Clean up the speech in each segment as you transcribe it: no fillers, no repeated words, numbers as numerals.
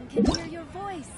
Everyone can hear your voice.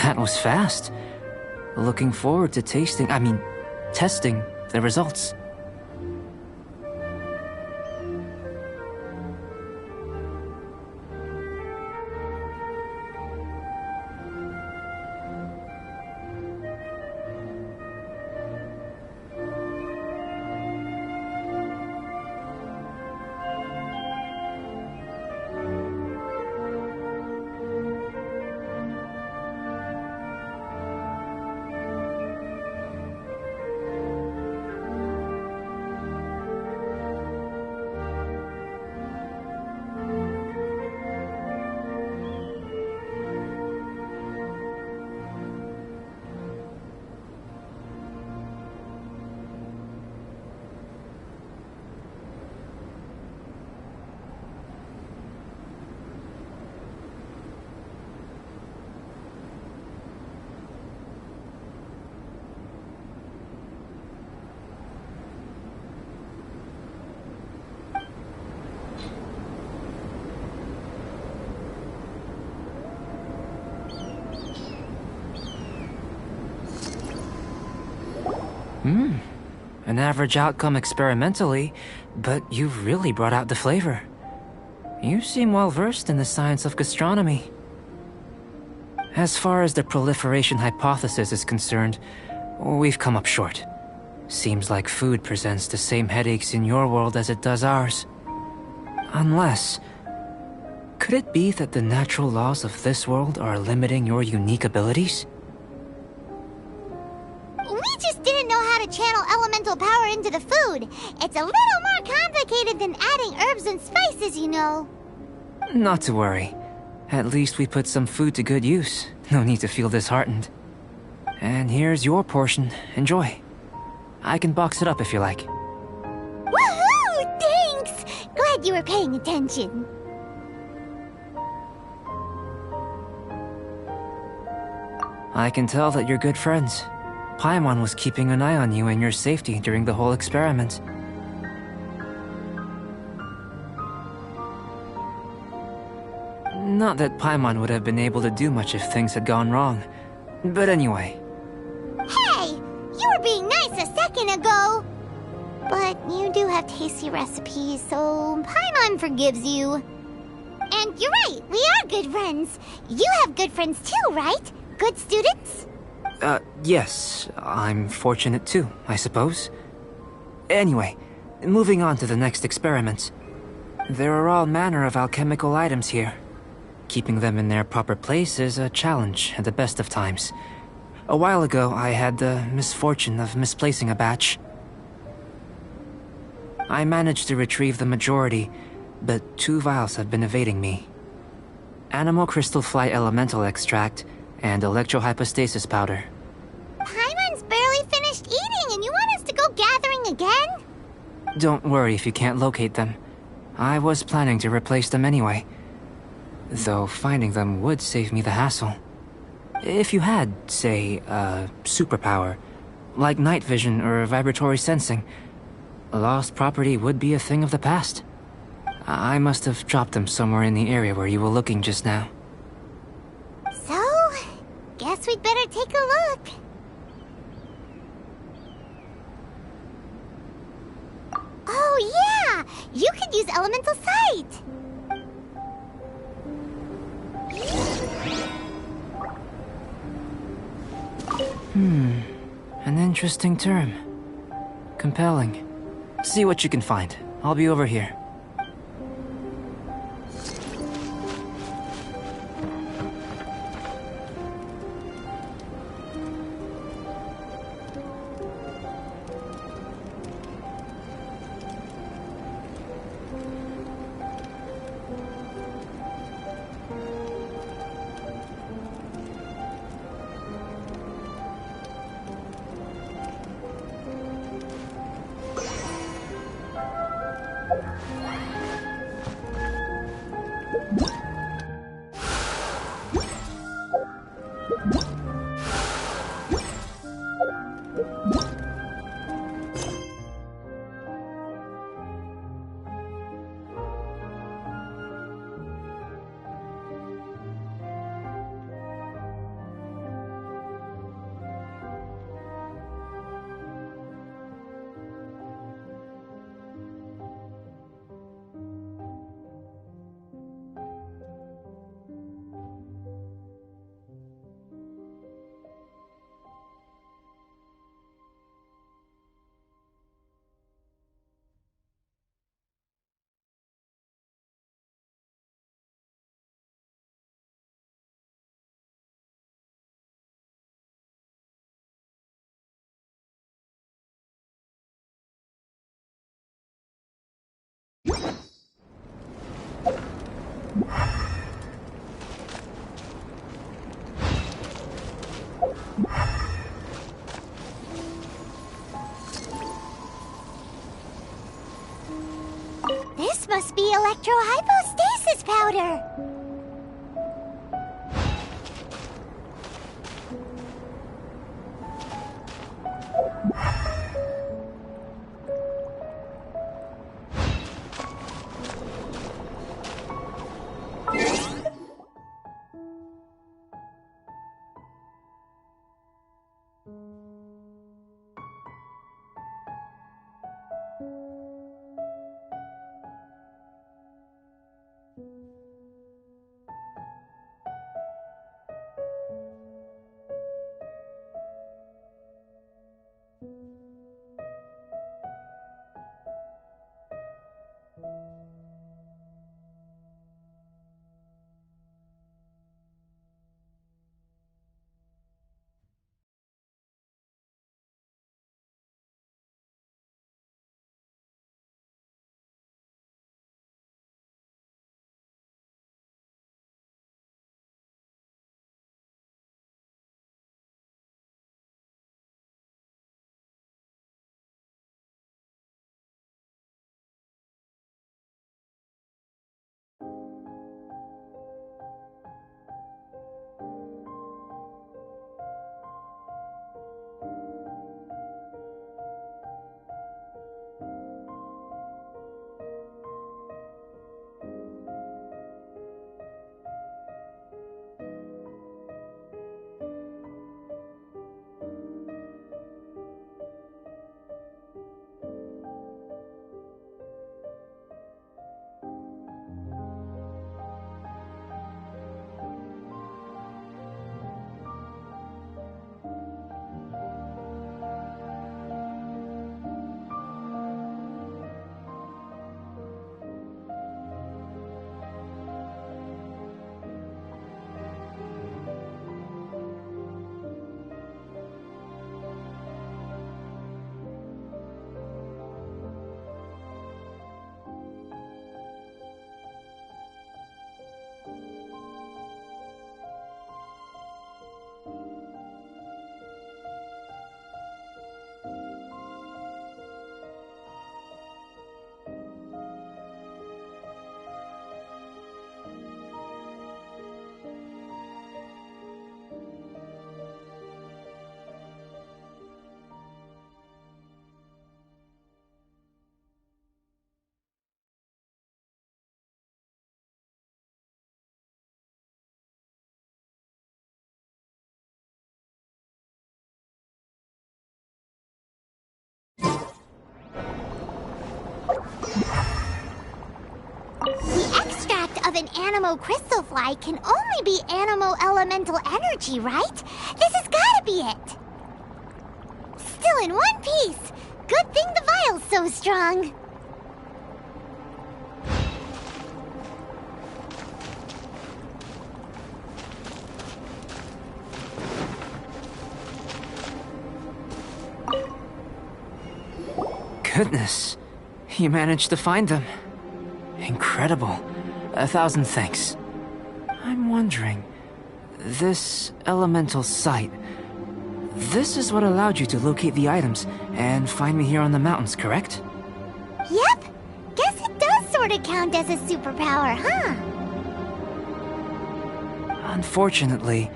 That was fast. Looking forward to testing the results. An average outcome experimentally, but you've really brought out the flavor. You seem well versed in the science of gastronomy. As far as the proliferation hypothesis is concerned, we've come up short. Seems like food presents the same headaches in your world as it does ours. Unless... could it be that the natural laws of this world are limiting your unique abilities? We just didn't know how to channel elemental power into the food. It's a little more complicated than adding herbs and spices, you know. Not to worry. At least we put some food to good use. No need to feel disheartened. And here's your portion. Enjoy. I can box it up if you like. Woohoo! Thanks! Glad you were paying attention. I can tell that you're good friends. Paimon was keeping an eye on you and your safety during the whole experiment. Not that Paimon would have been able to do much if things had gone wrong. But anyway. Hey! You were being nice a second ago! But you do have tasty recipes, so Paimon forgives you. And you're right, we are good friends. You have good friends too, right? Good students? Yes. I'm fortunate too, I suppose. Anyway, moving on to the next experiment. There are all manner of alchemical items here. Keeping them in their proper place is a challenge at the best of times. A while ago, I had the misfortune of misplacing a batch. I managed to retrieve the majority, but 2 vials have been evading me. Animal crystal fly elemental extract and electrohypostasis powder. Paimon's barely finished eating and you want us to go gathering again? Don't worry if you can't locate them. I was planning to replace them anyway. Though finding them would save me the hassle. If you had, say, a superpower, like night vision or vibratory sensing, lost property would be a thing of the past. I must have dropped them somewhere in the area where you were looking just now. So, guess we'd better take a look. Oh yeah! You could use elemental sight! An interesting term. Compelling. See what you can find. I'll be over here. electrohypostasis powder! The extract of an animo crystal fly can only be animo elemental energy, right? This has gotta be it! Still in one piece! Good thing the vial's so strong! Goodness, you managed to find them. Incredible. 1,000 thanks. I'm wondering, this elemental sight, this is what allowed you to locate the items and find me here on the mountains, correct? Yep. Guess it does sort of count as a superpower, huh? Unfortunately,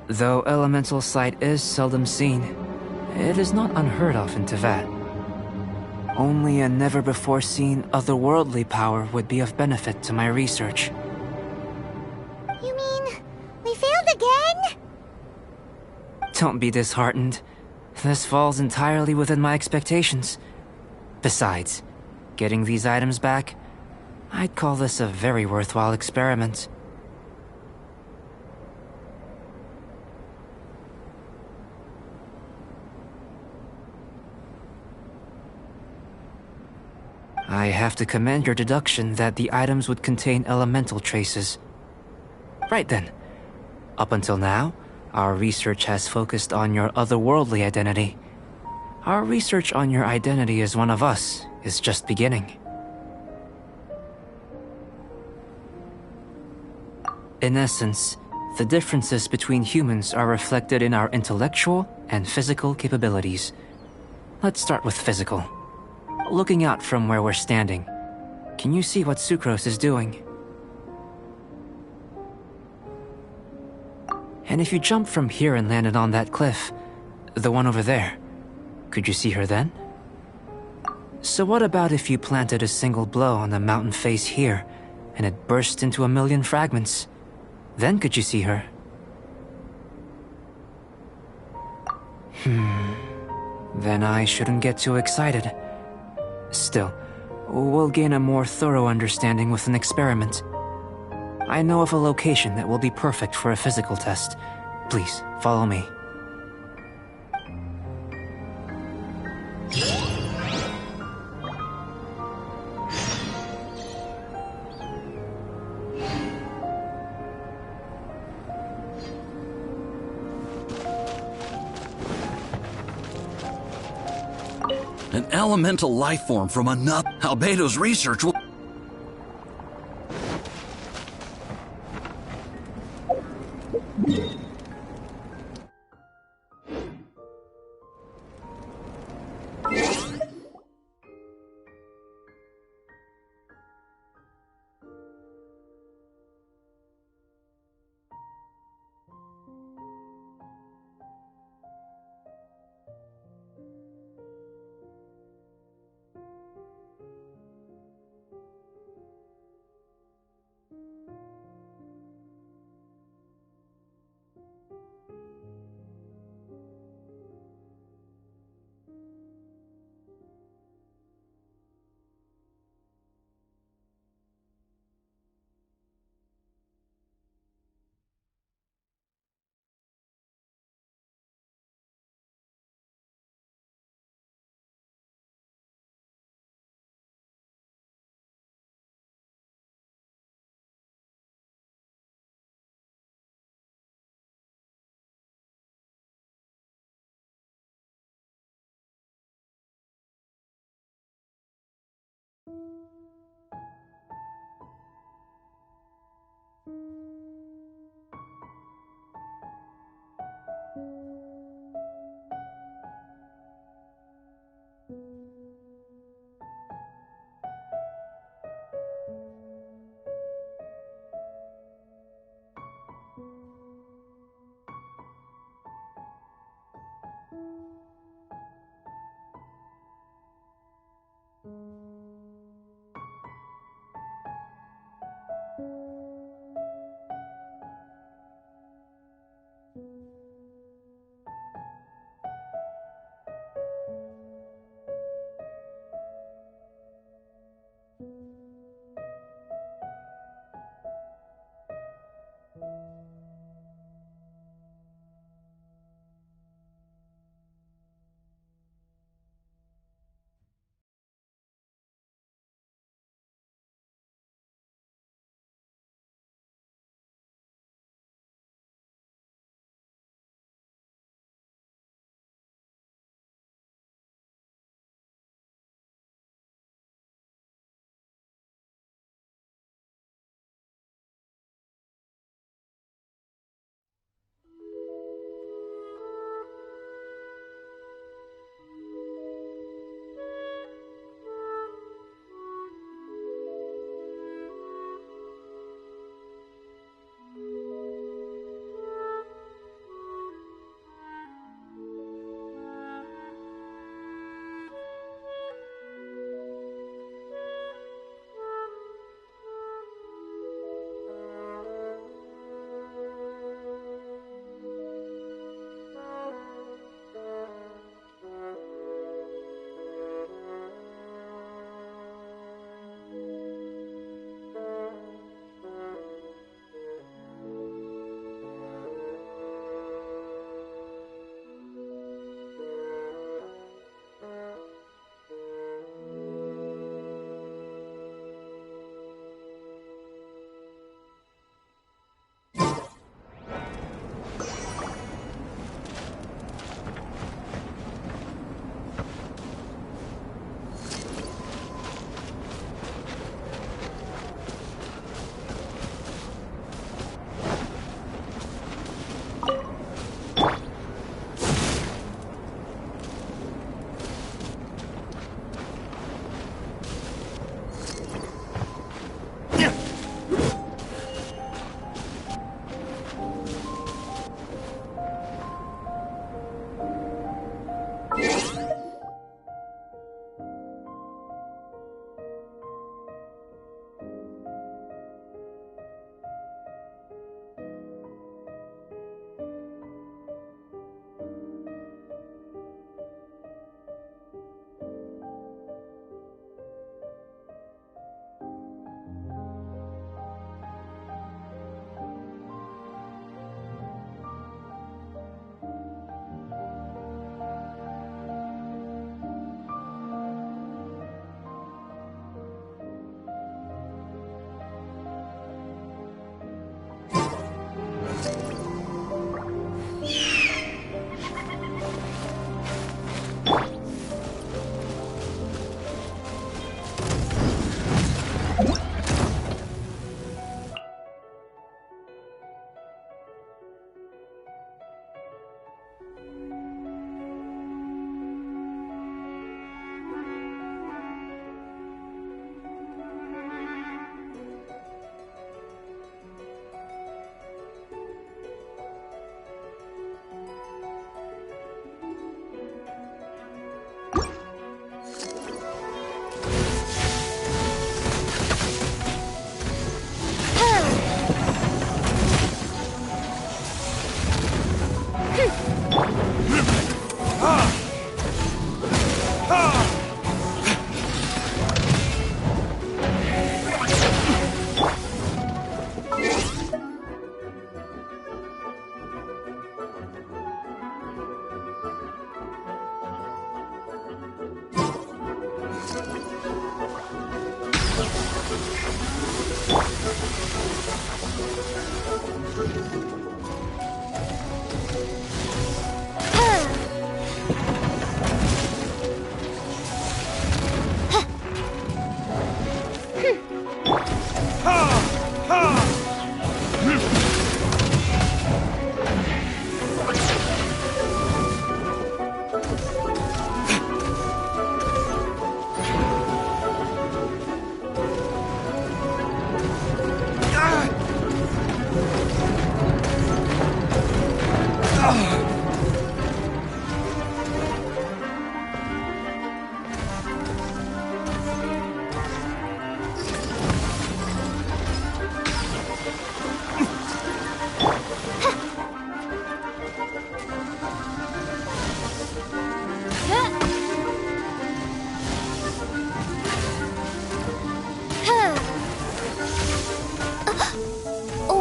though elemental sight is seldom seen, it is not unheard of in Teyvat. Only a never-before-seen otherworldly power would be of benefit to my research. You mean, we failed again? Don't be disheartened. This falls entirely within my expectations. Besides, getting these items back, I'd call this a very worthwhile experiment. I have to commend your deduction that the items would contain elemental traces. Right then. Up until now, our research has focused on your otherworldly identity. Our research on your identity as one of us is just beginning. In essence, the differences between humans are reflected in our intellectual and physical capabilities. Let's start with physical. Looking out from where we're standing, Can you see what Sucrose is doing? And if you jumped from here and landed on that cliff, the one over there, could you see her then? So what about if you planted a single blow on the mountain face here, and it burst into a million fragments? Then could you see her? Then I shouldn't get too excited. Still, we'll gain a more thorough understanding with an experiment. I know of a location that will be perfect for a physical test. Please, follow me. An elemental life form from another. Albedo's research will.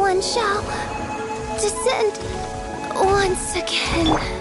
One shall descend once again.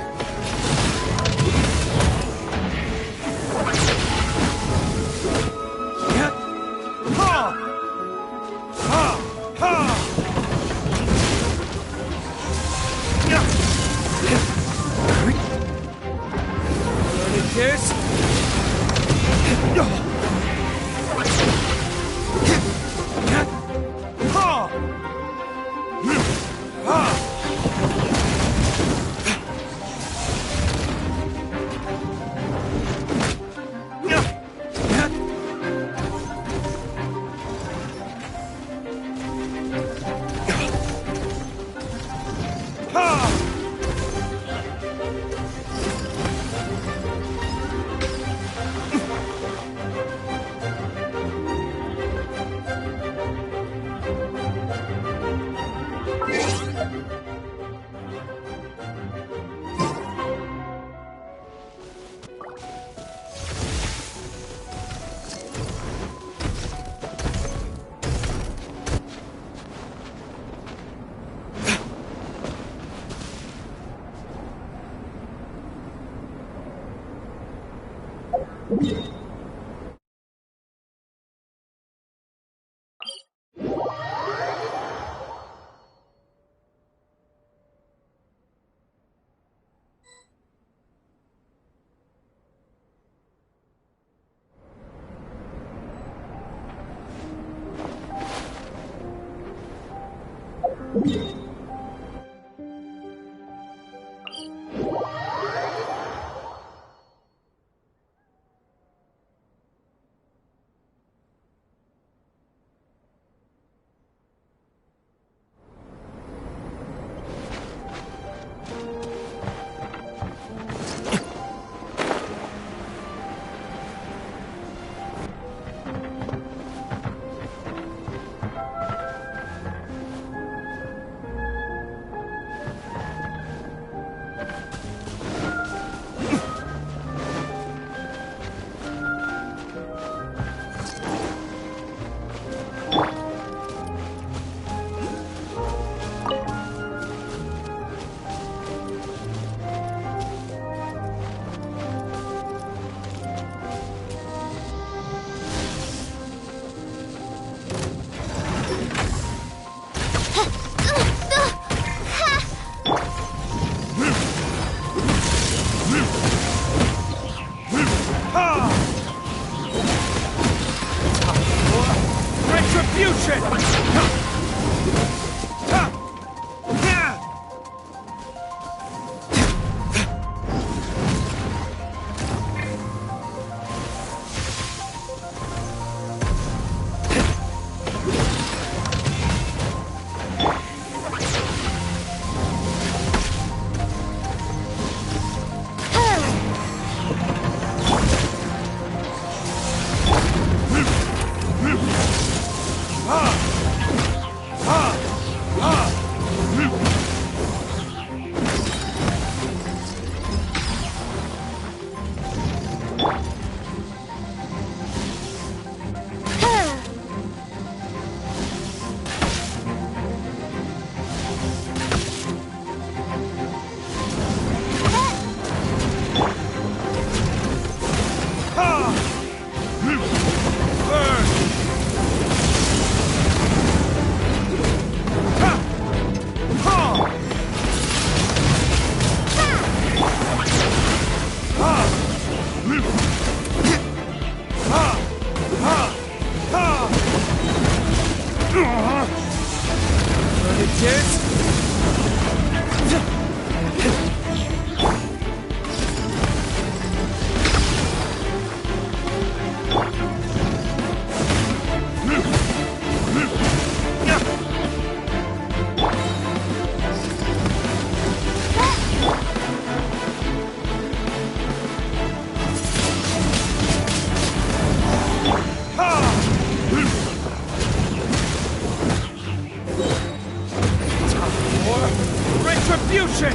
Retribution!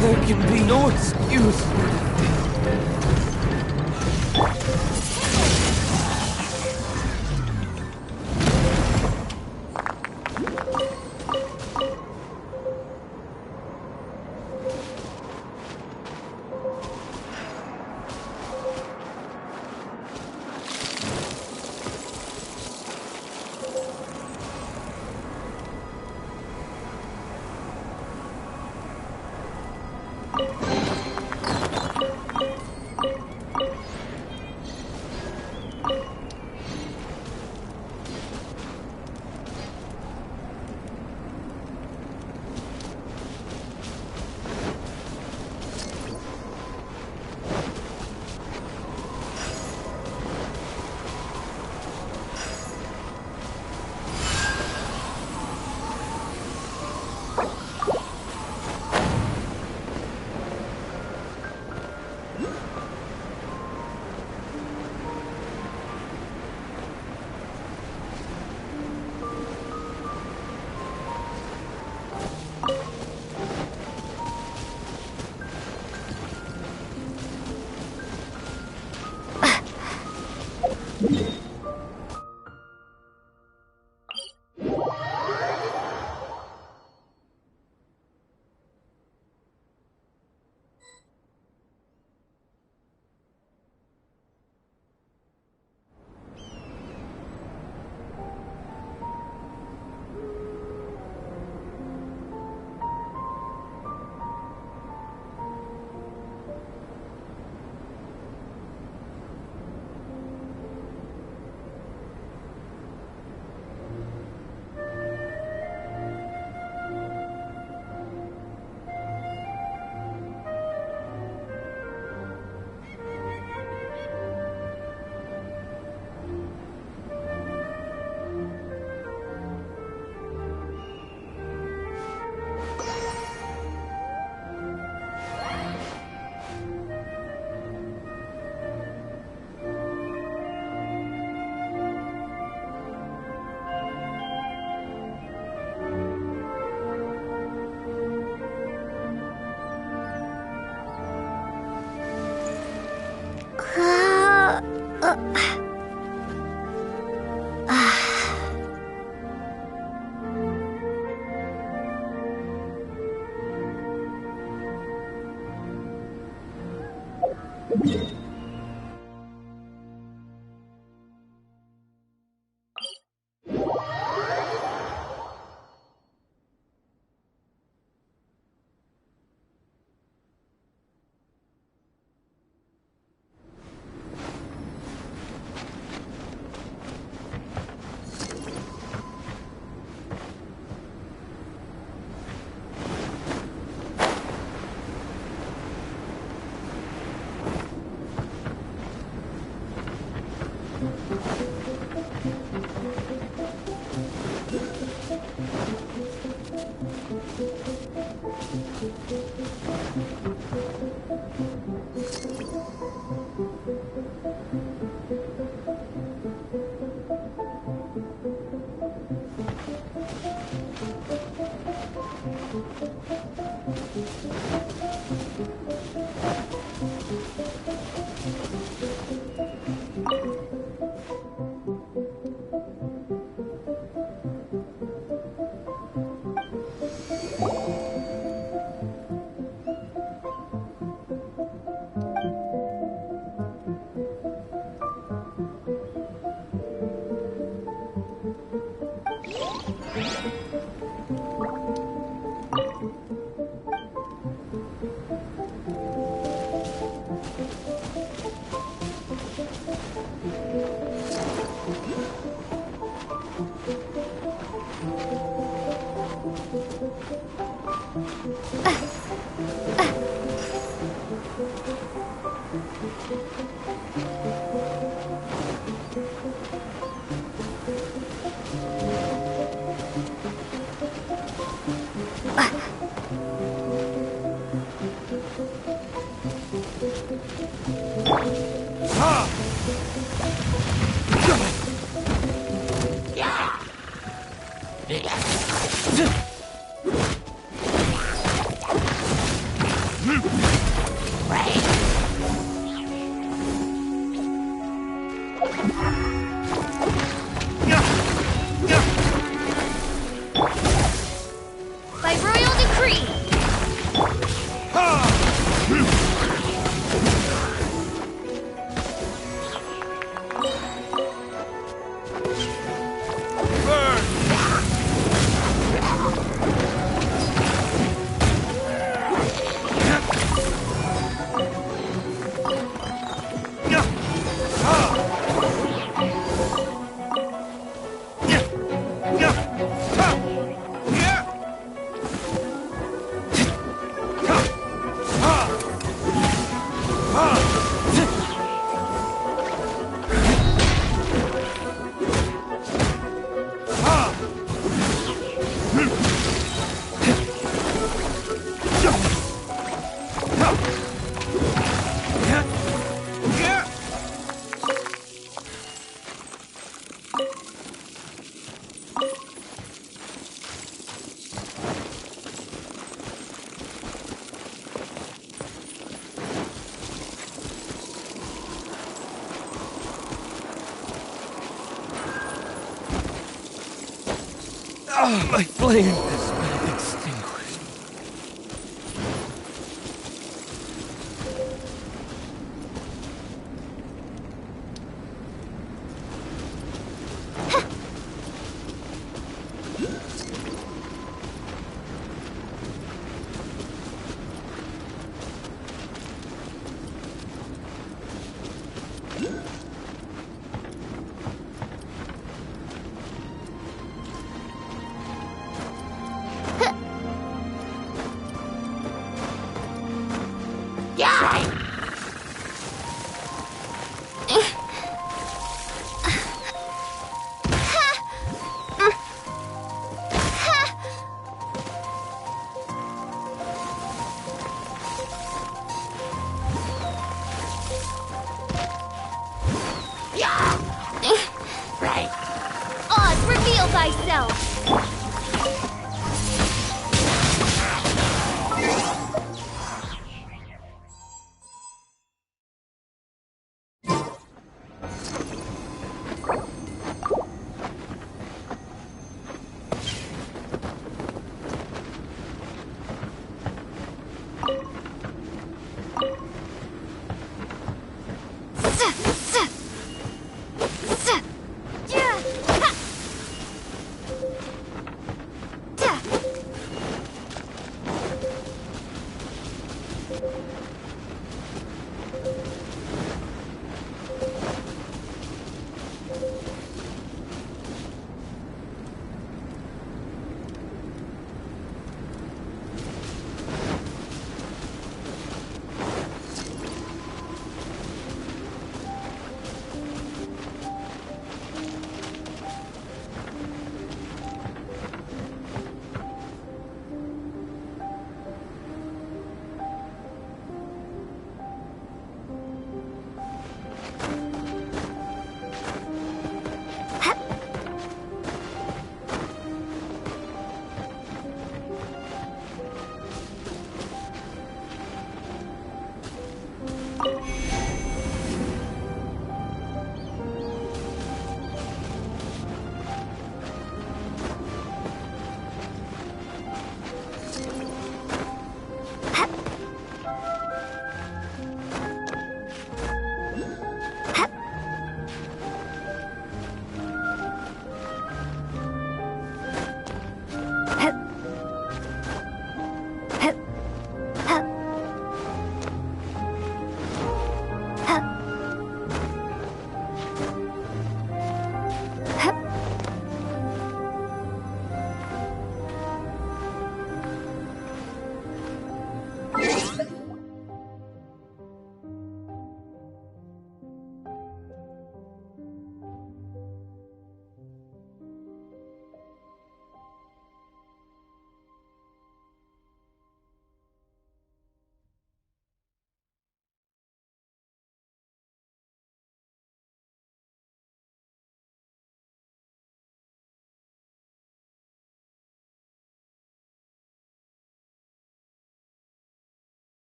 There can be no excuse. By royal decree! My flame has been extinguished. Oz, reveal thyself!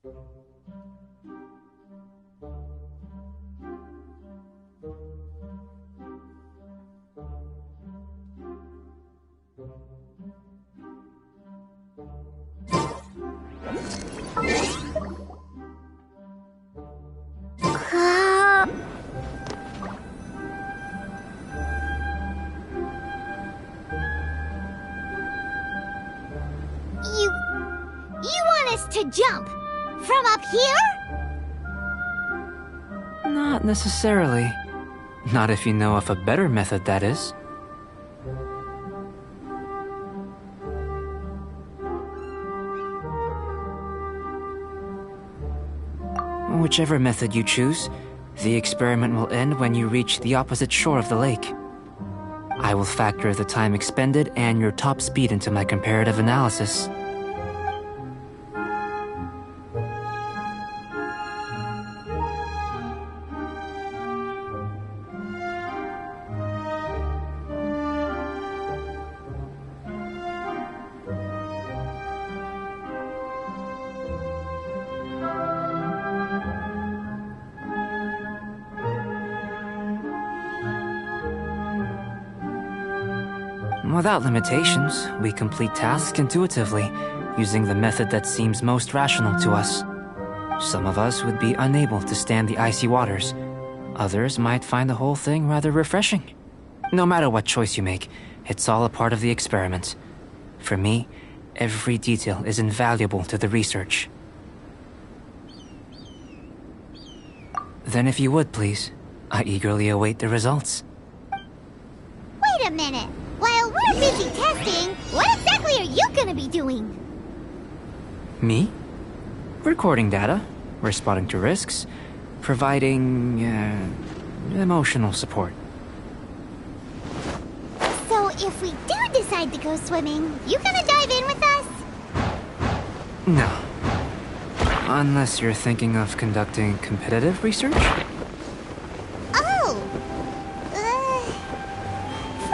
You want us to jump? From up here? Not necessarily. Not if you know of a better method, that is. Whichever method you choose, the experiment will end when you reach the opposite shore of the lake. I will factor the time expended and your top speed into my comparative analysis. Without limitations, we complete tasks intuitively, using the method that seems most rational to us. Some of us would be unable to stand the icy waters. Others might find the whole thing rather refreshing. No matter what choice you make, it's all a part of the experiment. For me, every detail is invaluable to the research. Then if you would, please, I eagerly await the results. Wait a minute. While we're busy testing, what exactly are you gonna be doing? Me? Recording data, responding to risks, providing, emotional support. So if we do decide to go swimming, you gonna dive in with us? No. Unless you're thinking of conducting competitive research? Oh!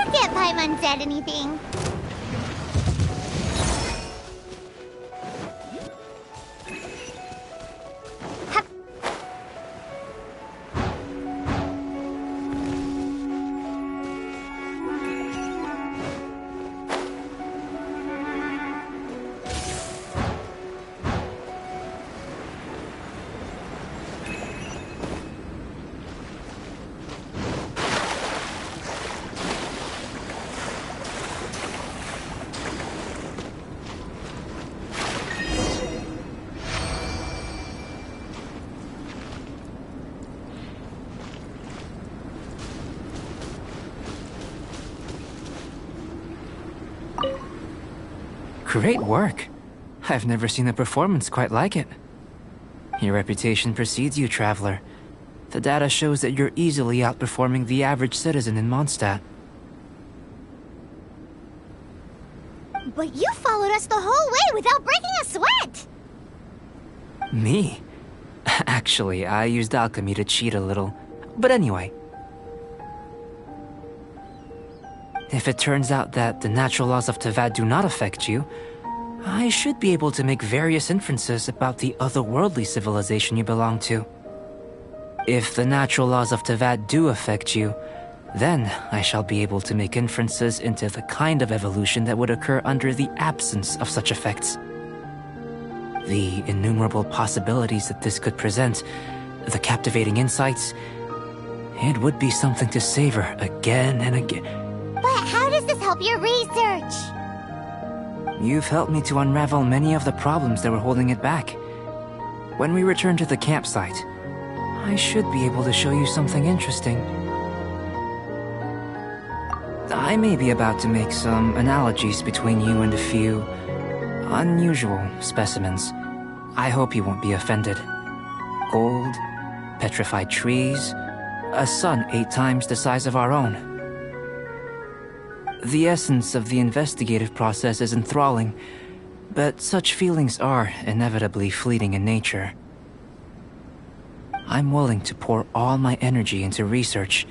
Forget Paimon said anything. Great work. I've never seen a performance quite like it. Your reputation precedes you, Traveler. The data shows that you're easily outperforming the average citizen in Mondstadt. But you followed us the whole way without breaking a sweat! Me? Actually, I used alchemy to cheat a little. But anyway. If it turns out that the natural laws of Tavad do not affect you, I should be able to make various inferences about the otherworldly civilization you belong to. If the natural laws of Tavad do affect you, then I shall be able to make inferences into the kind of evolution that would occur under the absence of such effects. The innumerable possibilities that this could present, the captivating insights, it would be something to savor again and again. But how does this help your research? You've helped me to unravel many of the problems that were holding it back. When we return to the campsite, I should be able to show you something interesting. I may be about to make some analogies between you and a few unusual specimens. I hope you won't be offended. Gold, petrified trees, a sun 8 times the size of our own. The essence of the investigative process is enthralling, but such feelings are inevitably fleeting in nature. I'm willing to pour all my energy into research,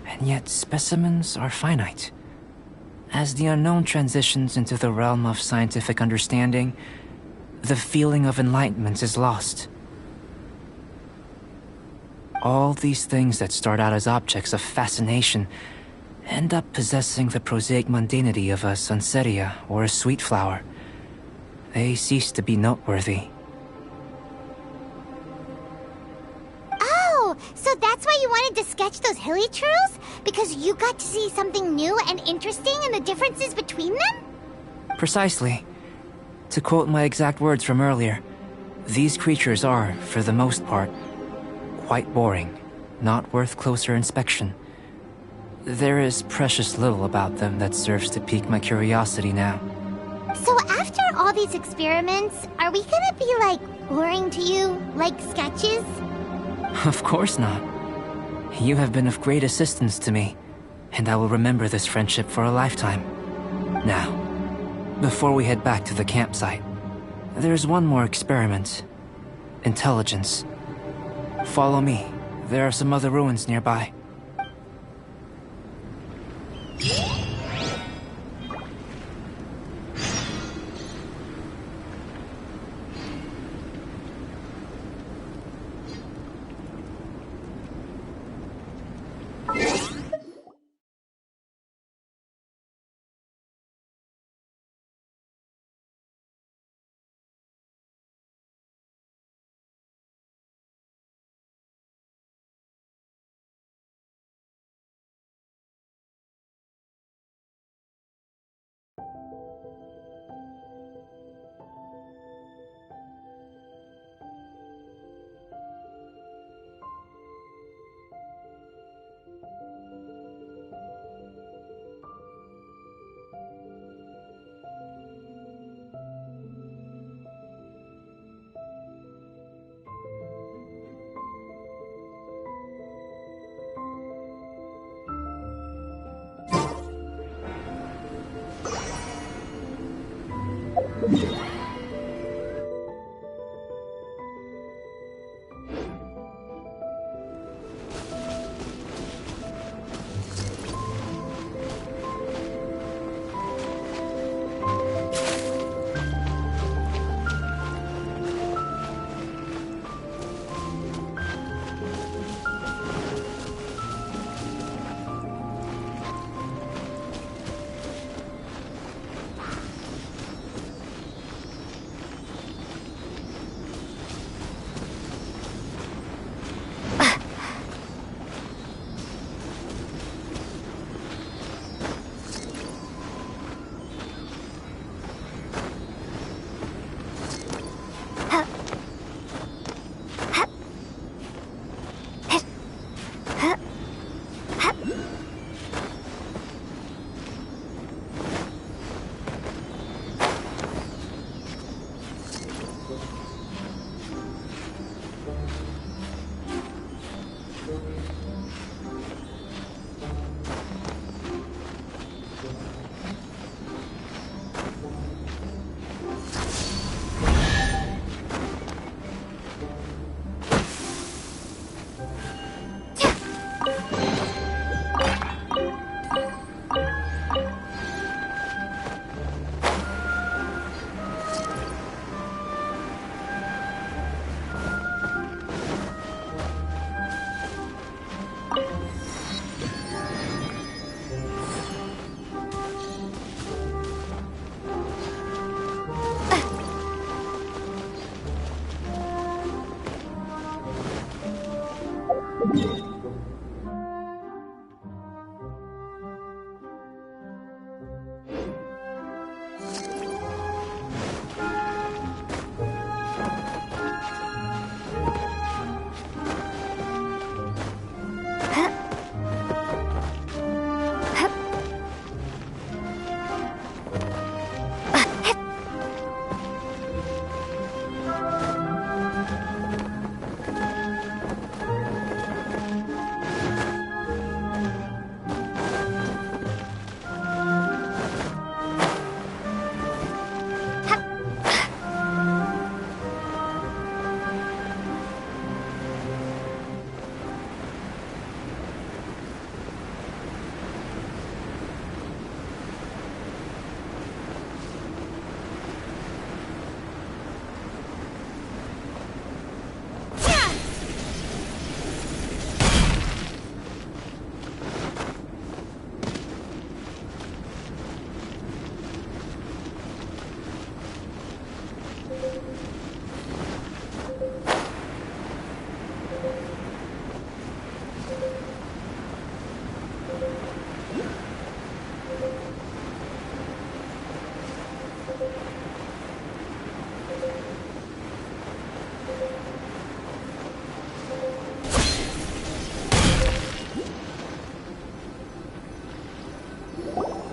and yet specimens are finite. As the unknown transitions into the realm of scientific understanding, the feeling of enlightenment is lost. All these things that start out as objects of fascination end up possessing the prosaic mundanity of a sunsetia or a sweet flower. They cease to be noteworthy. Oh, so that's why you wanted to sketch those hilly churls? Because you got to see something new and interesting and the differences between them? Precisely. To quote my exact words from earlier, these creatures are, for the most part, quite boring, not worth closer inspection. There is precious little about them that serves to pique my curiosity now. So after all these experiments, are we gonna be, like, boring to you? Like sketches? Of course not. You have been of great assistance to me, and I will remember this friendship for a lifetime. Now, before we head back to the campsite, there's one more experiment. Intelligence. Follow me. There are some other ruins nearby.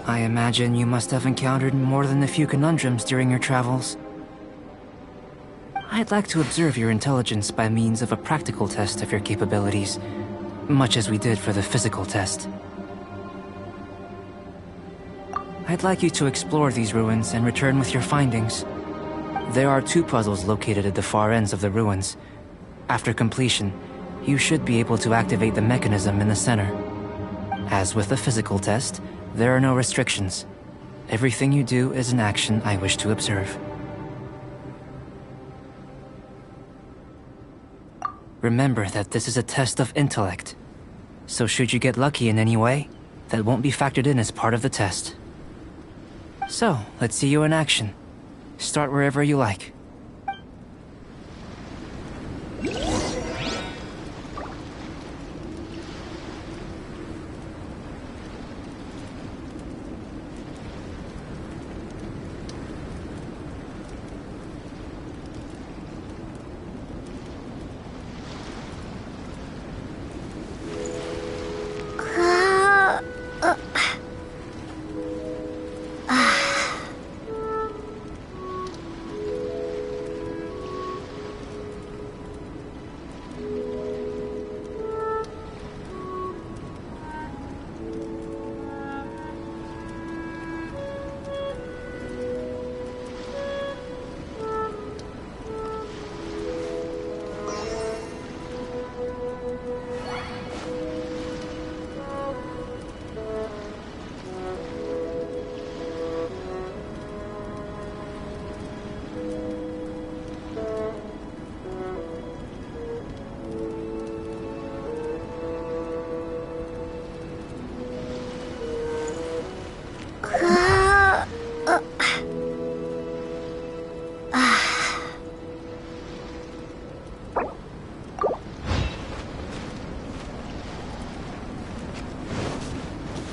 I imagine you must have encountered more than a few conundrums during your travels. I'd like to observe your intelligence by means of a practical test of your capabilities, much as we did for the physical test. I'd like you to explore these ruins and return with your findings. There are 2 puzzles located at the far ends of the ruins. After completion, you should be able to activate the mechanism in the center. As with the physical test, there are no restrictions. Everything you do is an action I wish to observe. Remember that this is a test of intellect, so should you get lucky in any way, that won't be factored in as part of the test. So, let's see you in action. Start wherever you like.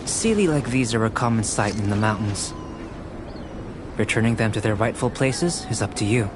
Sealy like these are a common sight in the mountains. Returning them to their rightful places is up to you.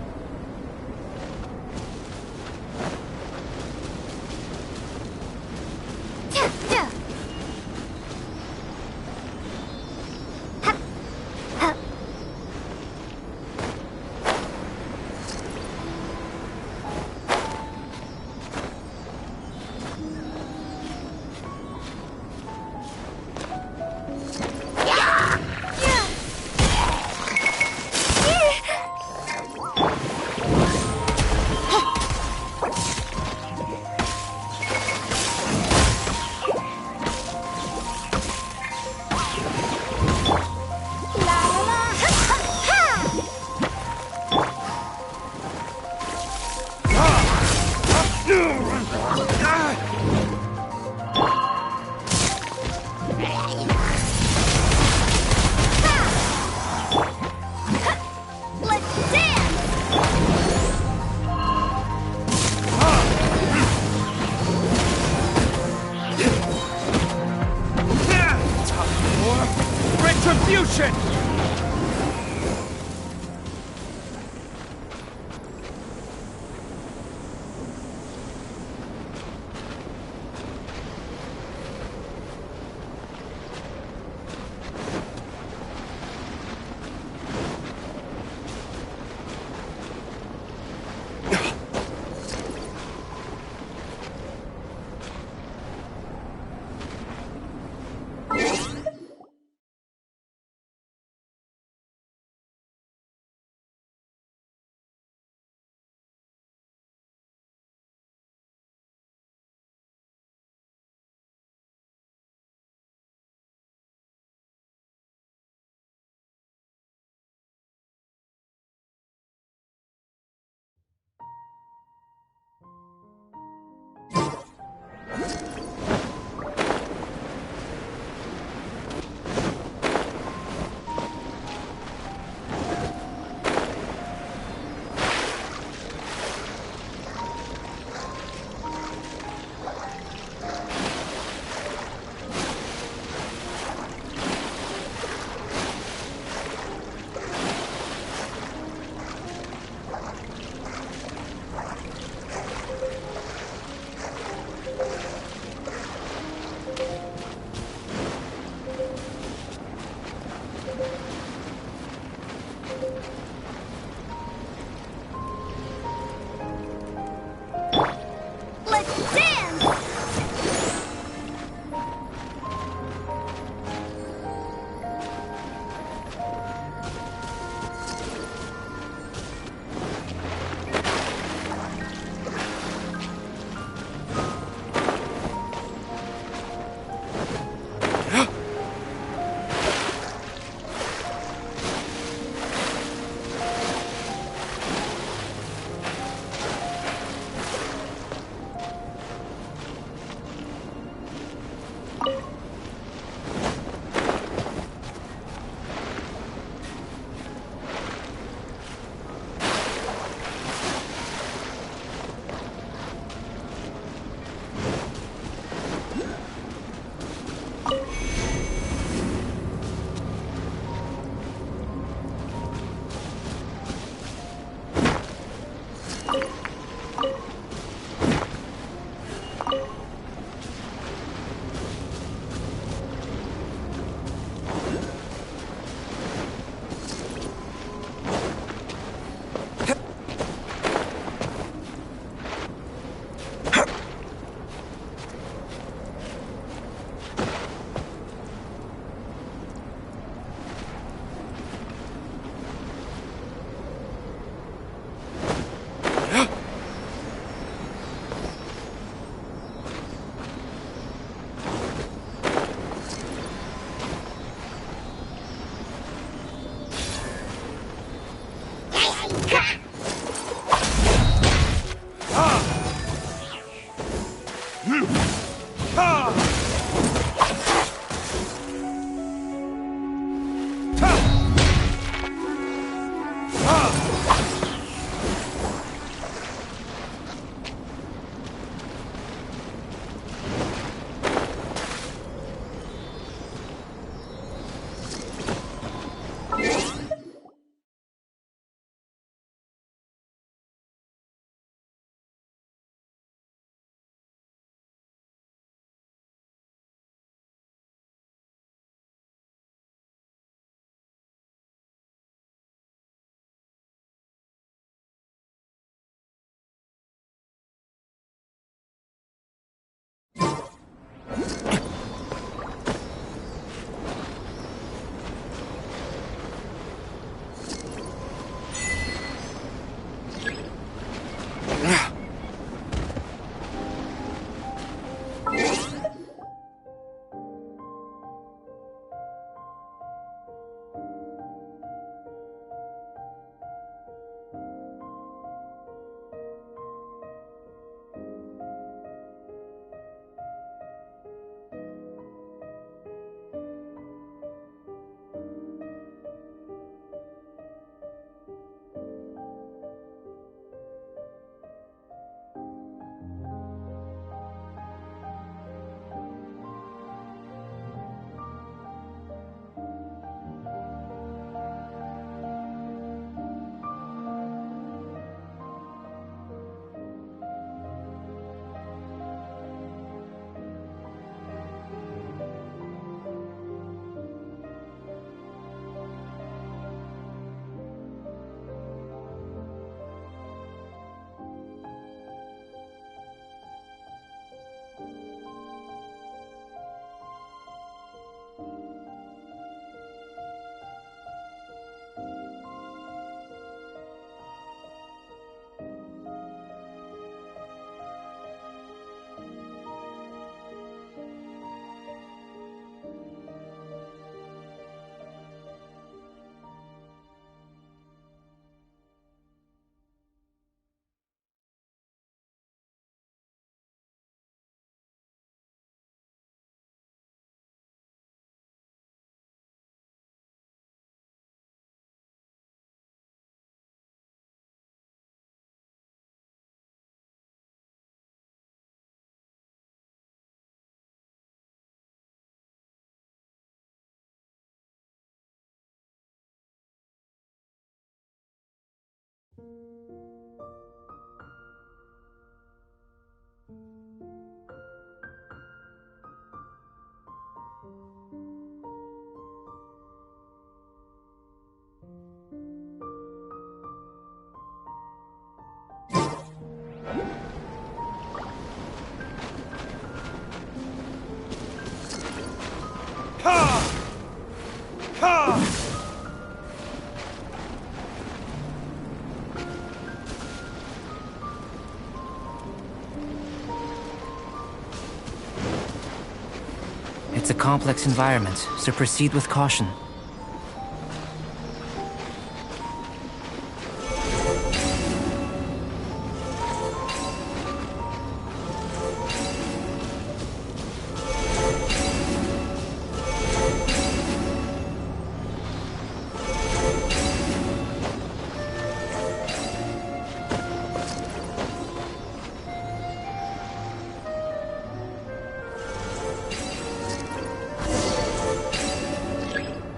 It's a complex environment, so proceed with caution.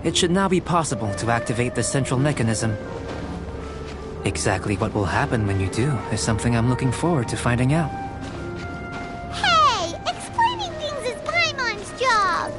It should now be possible to activate the central mechanism. Exactly what will happen when you do is something I'm looking forward to finding out. Hey! Explaining things is Paimon's job!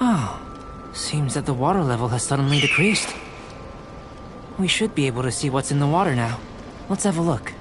Oh, seems that the water level has suddenly decreased. We should be able to see what's in the water now. Let's have a look.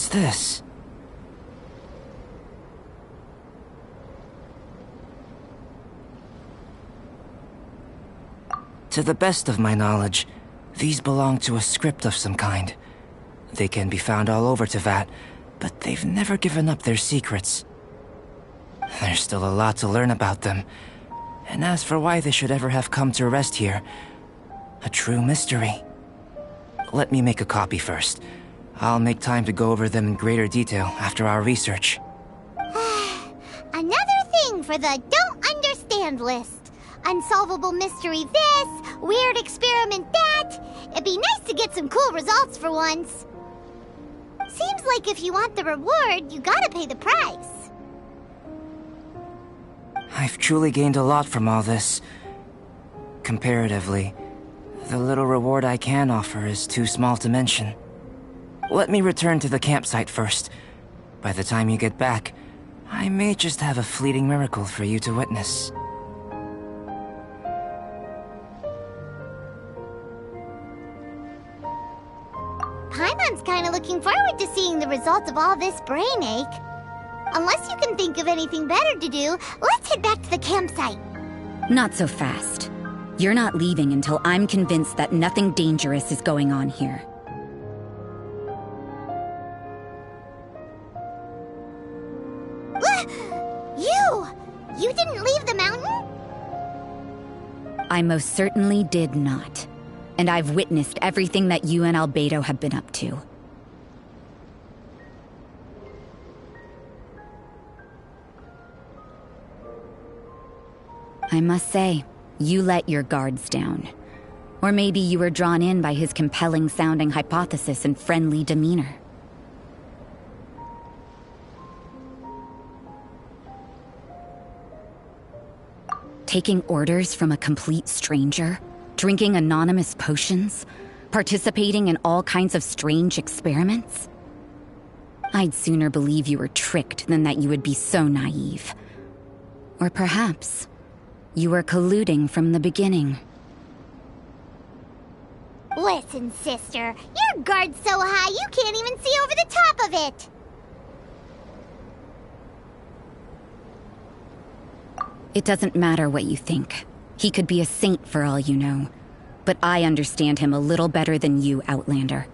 What's this? To the best of my knowledge, these belong to a script of some kind. They can be found all over Teyvat, but they've never given up their secrets. There's still a lot to learn about them. And as for why they should ever have come to rest here, a true mystery. Let me make a copy first. I'll make time to go over them in greater detail after our research. Another thing for the don't understand list. Unsolvable mystery this, weird experiment that. It'd be nice to get some cool results for once. Seems like if you want the reward, you gotta pay the price. I've truly gained a lot from all this. Comparatively, the little reward I can offer is too small to mention. Let me return to the campsite first. By the time you get back, I may just have a fleeting miracle for you to witness. Paimon's kinda looking forward to seeing the results of all this brain ache. Unless you can think of anything better to do, let's head back to the campsite. Not so fast. You're not leaving until I'm convinced that nothing dangerous is going on here. You didn't leave the mountain? I most certainly did not. And I've witnessed everything that you and Albedo have been up to. I must say, you let your guards down. Or maybe you were drawn in by his compelling-sounding hypothesis and friendly demeanor. Taking orders from a complete stranger? Drinking anonymous potions? Participating in all kinds of strange experiments? I'd sooner believe you were tricked than that you would be so naive. Or perhaps, you were colluding from the beginning. Listen, sister, your guard's so high you can't even see over the top of it. It doesn't matter what you think. He could be a saint for all you know. But I understand him a little better than you, Outlander.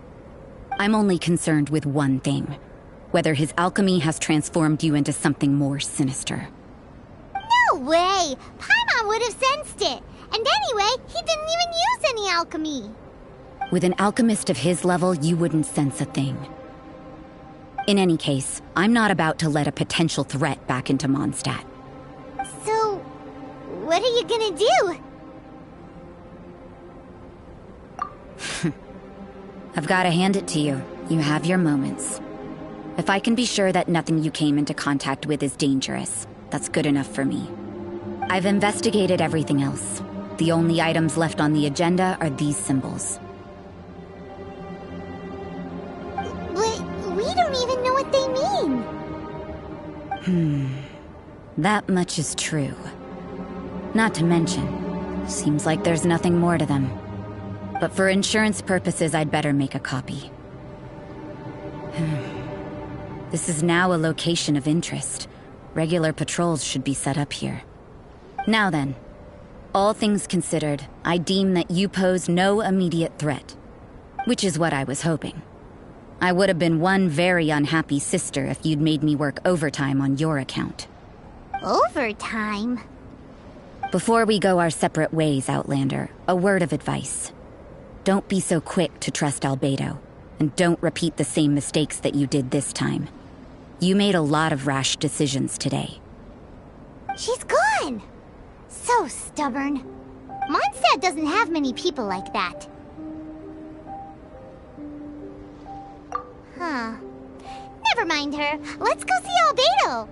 I'm only concerned with one thing. Whether his alchemy has transformed you into something more sinister. No way! Paimon would have sensed it. And anyway, he didn't even use any alchemy. With an alchemist of his level, you wouldn't sense a thing. In any case, I'm not about to let a potential threat back into Mondstadt. So, what are you gonna do? I've gotta hand it to you. You have your moments. If I can be sure that nothing you came into contact with is dangerous, that's good enough for me. I've investigated everything else. The only items left on the agenda are these symbols. But we don't even know what they mean. That much is true. Not to mention, seems like there's nothing more to them. But for insurance purposes, I'd better make a copy. This is now a location of interest. Regular patrols should be set up here. Now then, all things considered, I deem that you pose no immediate threat. Which is what I was hoping. I would have been one very unhappy sister if you'd made me work overtime on your account. Overtime? Before we go our separate ways, Outlander, a word of advice. Don't be so quick to trust Albedo, and don't repeat the same mistakes that you did this time. You made a lot of rash decisions today. She's gone! So stubborn. Mondstadt doesn't have many people like that. Huh. Never mind her. Let's go see Albedo!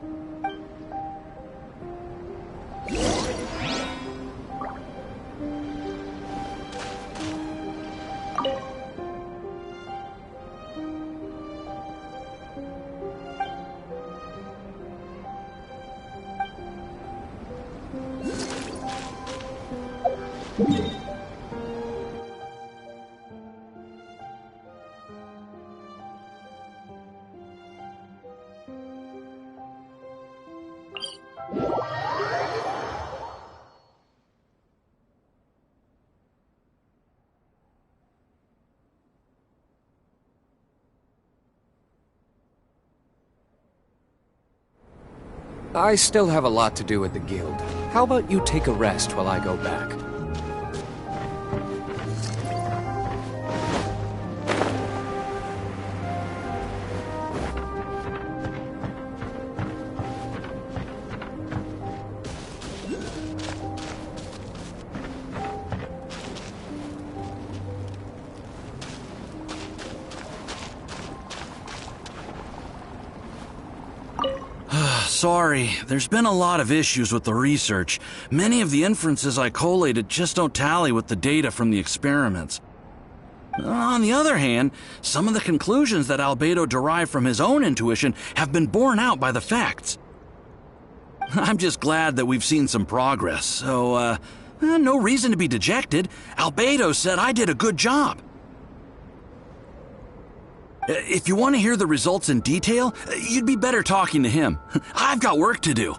I still have a lot to do at the guild. How about you take a rest while I go back? Sorry, there's been a lot of issues with the research. Many of the inferences I collated just don't tally with the data from the experiments. On the other hand, some of the conclusions that Albedo derived from his own intuition have been borne out by the facts. I'm just glad that we've seen some progress, so, no reason to be dejected. Albedo said I did a good job. If you want to hear the results in detail, you'd be better talking to him. I've got work to do.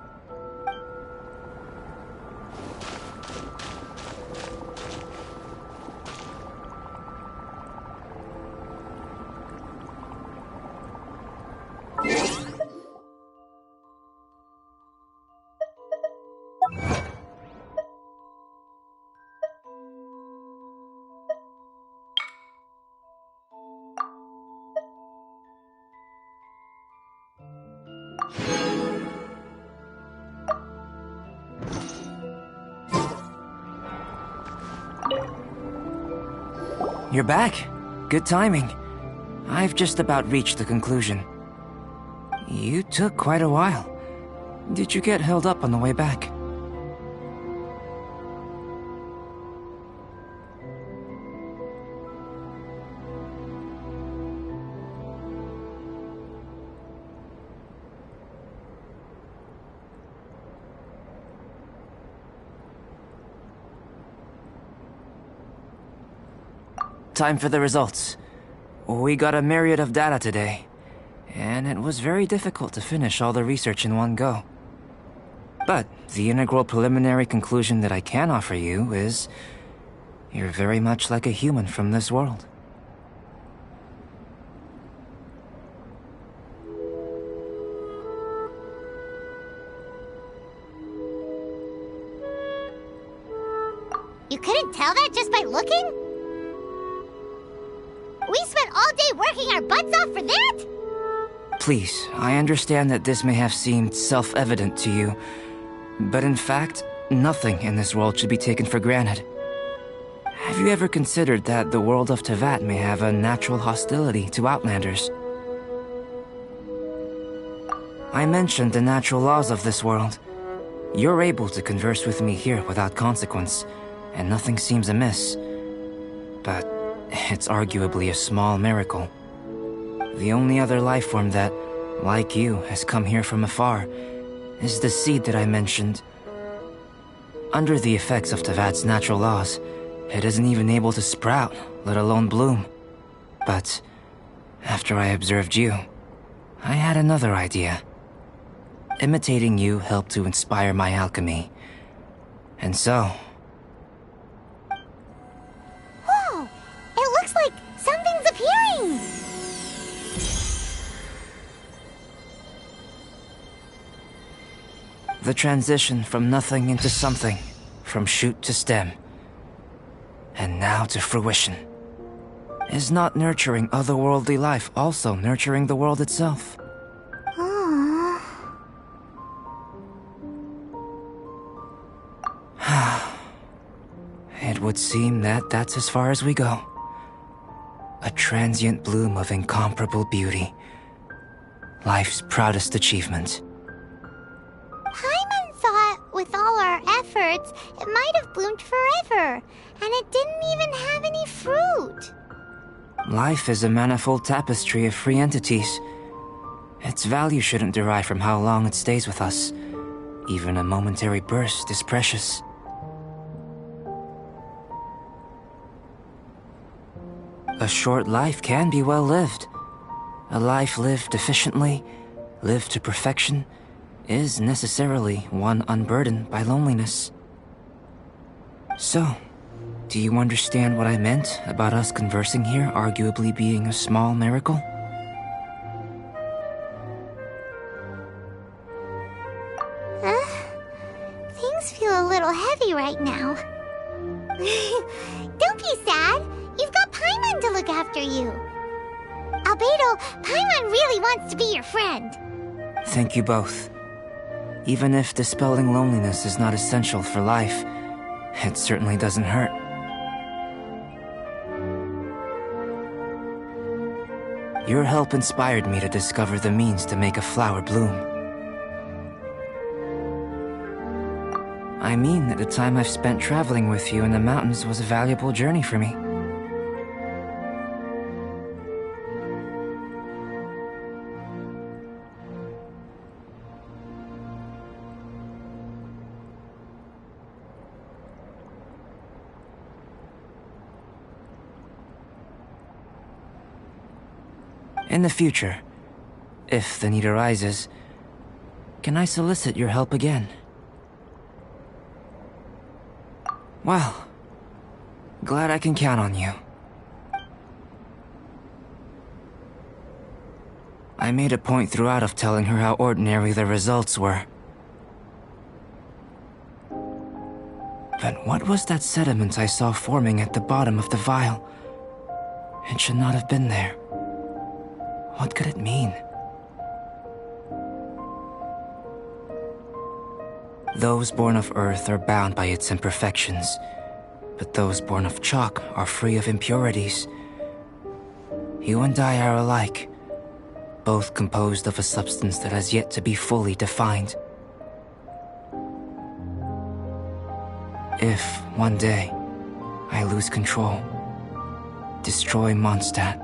You're back. Good timing. I've just about reached the conclusion. You took quite a while. Did you get held up on the way back? Time for the results. We got a myriad of data today, and it was very difficult to finish all the research in one go. But the integral preliminary conclusion that I can offer you is you're very much like a human from this world. You couldn't tell that just by looking? We spent all day working our butts off for that? Please, I understand that this may have seemed self-evident to you, but in fact, nothing in this world should be taken for granted. Have you ever considered that the world of Teyvat may have a natural hostility to Outlanders? I mentioned the natural laws of this world. You're able to converse with me here without consequence, and nothing seems amiss. But it's arguably a small miracle. The only other life form that, like you, has come here from afar is the seed that I mentioned. Under the effects of Teyvat's natural laws, it isn't even able to sprout, let alone bloom. But after I observed you, I had another idea. Imitating you helped to inspire my alchemy. And so... Whoa! It looks like something's appearing! The transition from nothing into something, from shoot to stem, and now to fruition. Is not nurturing otherworldly life also nurturing the world itself? It would seem that that's as far as we go. A transient bloom of incomparable beauty. Life's proudest achievement. Paimon thought with all our efforts, it might have bloomed forever, and it didn't even have any fruit. Life is a manifold tapestry of free entities. Its value shouldn't derive from how long it stays with us. Even a momentary burst is precious. A short life can be well lived. A life lived efficiently, lived to perfection, is necessarily one unburdened by loneliness. So, do you understand what I meant about us conversing here arguably being a small miracle? does feel a little heavy right now. Don't be sad. You've got Paimon to look after you. Albedo, Paimon really wants to be your friend. Thank you both. Even if dispelling loneliness is not essential for life, it certainly doesn't hurt. Your help inspired me to discover the means to make a flower bloom. I mean that the time I've spent traveling with you in the mountains was a valuable journey for me. In the future, if the need arises, can I solicit your help again? Well, glad I can count on you. I made a point throughout of telling her how ordinary the results were. But what was that sediment I saw forming at the bottom of the vial? It should not have been there. What could it mean? Those born of Earth are bound by its imperfections, but those born of chalk are free of impurities. You and I are alike, both composed of a substance that has yet to be fully defined. If, one day, I lose control, destroy Mondstadt,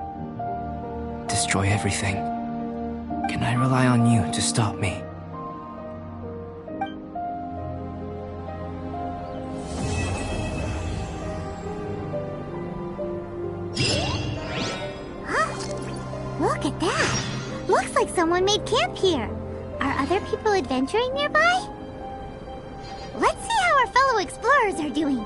destroy everything, can I rely on you to stop me? Look at that! Looks like someone made camp here. Are other people adventuring nearby? Let's see how our fellow explorers are doing.